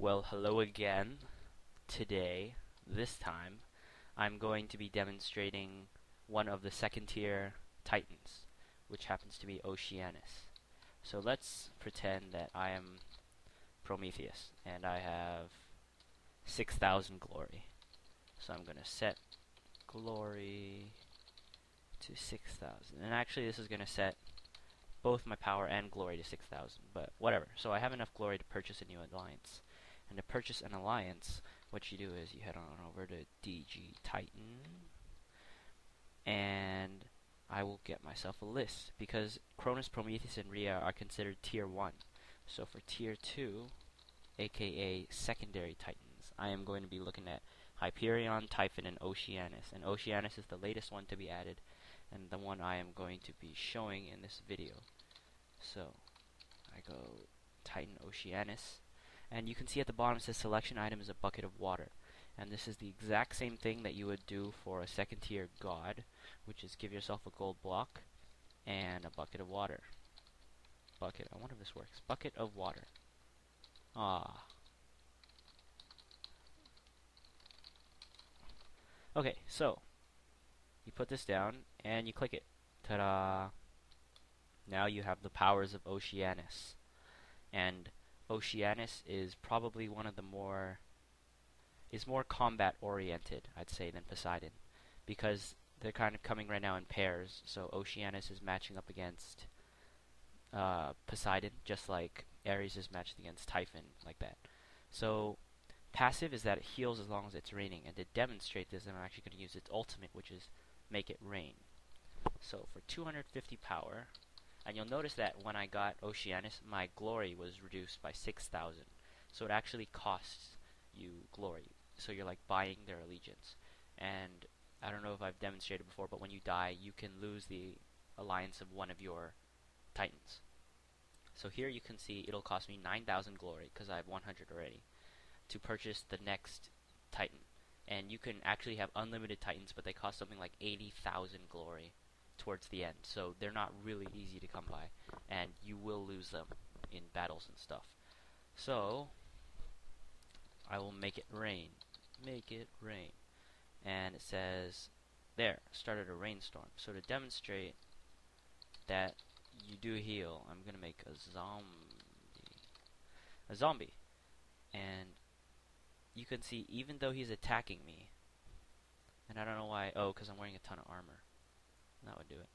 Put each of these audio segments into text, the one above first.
Well, hello again. Today, this time, I'm going to be demonstrating one of the second tier titans, which happens to be Oceanus. So let's pretend that I am Prometheus and I have 6,000 glory. So I'm going to set glory to 6,000. And actually this is going to set both my power and glory to 6,000, but whatever. So I have enough glory to purchase a new alliance. And to purchase an alliance, what you do is you head on over to DG Titan, and I will get myself a list, because Cronus, Prometheus, and Rhea are considered tier 1. So for tier 2, aka secondary titans, I am going to be looking at Hyperion, Typhon, and Oceanus. And Oceanus is the latest one to be added, and the one I am going to be showing in this video. So I go Titan Oceanus, and you can see at the bottom it says selection item is a bucket of water. And this is the exact same thing that you would do for a second tier god, which is give yourself a gold block and a bucket of water. Bucket, I wonder if this works. Bucket of water. Ah. Okay, so you put this down and you click it. Ta-da! Now you have the powers of Oceanus. And Oceanus is probably one of the more combat oriented, I'd say, than Poseidon, because they're kind of coming right now in pairs. So Oceanus is matching up against Poseidon, just like Ares is matched against Typhon, like that. So passive is that it heals as long as it's raining, and to demonstrate this, I'm actually going to use its ultimate, which is make it rain. So for 250 power, and you'll notice that when I got Oceanus, my glory was reduced by 6,000. So it actually costs you glory. So you're like buying their allegiance. And I don't know if I've demonstrated before, but when you die, you can lose the alliance of one of your titans. So here you can see it'll cost me 9,000 glory, because I have 100 already, to purchase the next titan. And you can actually have unlimited titans, but they cost something like 80,000 glory towards the end. So they're not really easy to come by, and you will lose them in battles and stuff. So I will make it rain. Make it rain. And it says, there, started a rainstorm. So to demonstrate that you do heal, I'm going to make a zombie. And you can see, even though he's attacking me, and I don't know why, oh, because I'm wearing a ton of armor. That would do it.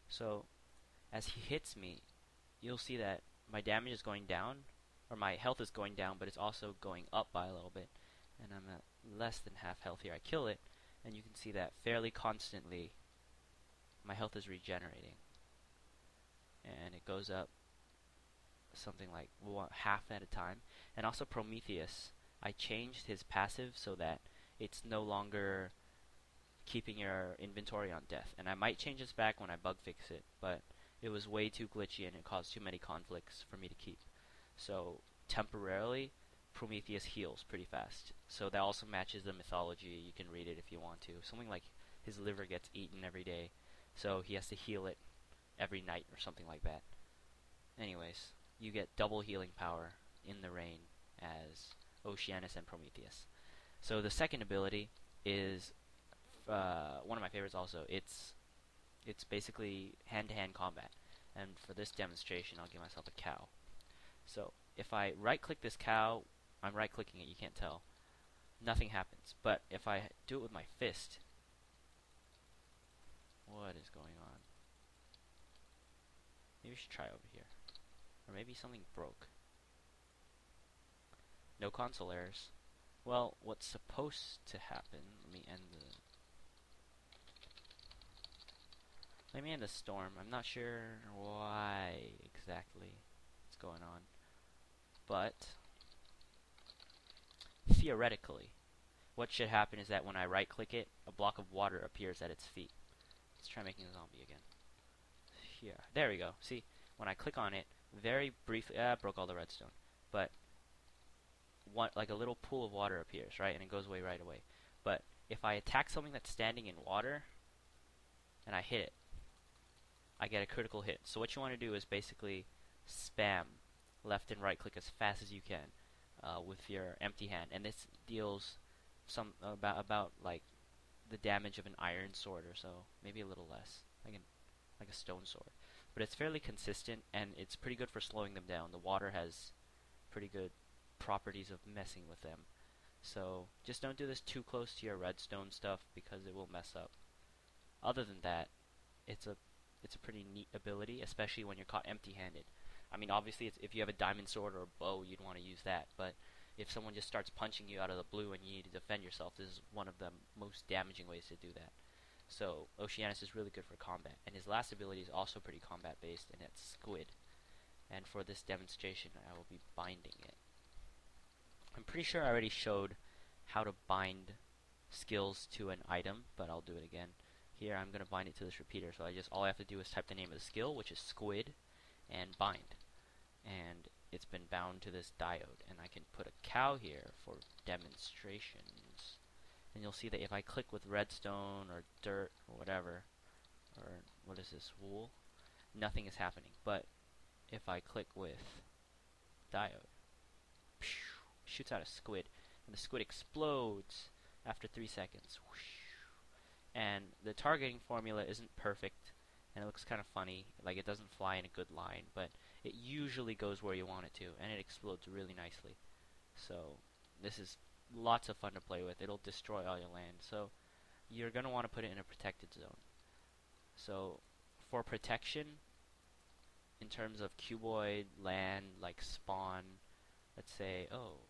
So as he hits me, you'll see that my damage is going down, or my health is going down, but it's also going up by a little bit. And I'm at less than half health here. I kill it, and you can see that fairly constantly my health is regenerating. And it goes up something like half at a time. And also Prometheus, I changed his passive so that it's no longer keeping your inventory on death. And I might change this back when I bug fix it, but it was way too glitchy and it caused too many conflicts for me to keep. So temporarily, Prometheus heals pretty fast. So that also matches the mythology. You can read it if you want to. Something like his liver gets eaten every day, so he has to heal it every night or something like that. Anyways, you get double healing power in the rain as Oceanus and Prometheus. So the second ability is one of my favorites also. It's basically hand-to-hand combat. And for this demonstration, I'll give myself a cow. So if I right-click this cow, I'm right-clicking it, you can't tell. Nothing happens. But if I do it with my fist, what is going on? Maybe we should try over here. Or maybe something broke. No console errors. Well, what's supposed to happen, let me end the storm. I'm not sure why exactly it's going on. But theoretically, what should happen is that when I right click it, a block of water appears at its feet. Let's try making a zombie again. Here. There we go. See, when I click on it, very briefly, broke all the redstone. But like a little pool of water appears, right? And it goes away right away. But if I attack something that's standing in water and I hit it, I get a critical hit. So what you want to do is basically spam left and right click as fast as you can. with your empty hand, and this deals some about like the damage of an iron sword or so, maybe a little less, like a stone sword. But it's fairly consistent, and it's pretty good for slowing them down. The water has pretty good properties of messing with them. So just don't do this too close to your redstone stuff because it will mess up. Other than that, it's a it's a pretty neat ability, especially when you're caught empty-handed. I mean, obviously, if you have a diamond sword or a bow, you'd want to use that. But if someone just starts punching you out of the blue and you need to defend yourself, this is one of the most damaging ways to do that. So Oceanus is really good for combat, and his last ability is also pretty combat-based, and it's Squid. And for this demonstration, I will be binding it. I'm pretty sure I already showed how to bind skills to an item, but I'll do it again. Here I'm going to bind it to this repeater, so all I have to do is type the name of the skill, which is Squid, and bind. And it's been bound to this diode, and I can put a cow here for demonstrations. And you'll see that if I click with redstone or dirt or whatever, or what is this, wool, nothing is happening. But if I click with diode, shoots out a squid, and the squid explodes after 3 seconds. And the targeting formula isn't perfect, and it looks kind of funny, like it doesn't fly in a good line, but it usually goes where you want it to, and it explodes really nicely. So this is lots of fun to play with. It'll destroy all your land. So you're going to want to put it in a protected zone. So for protection, in terms of cuboid land, like spawn, let's say, oh,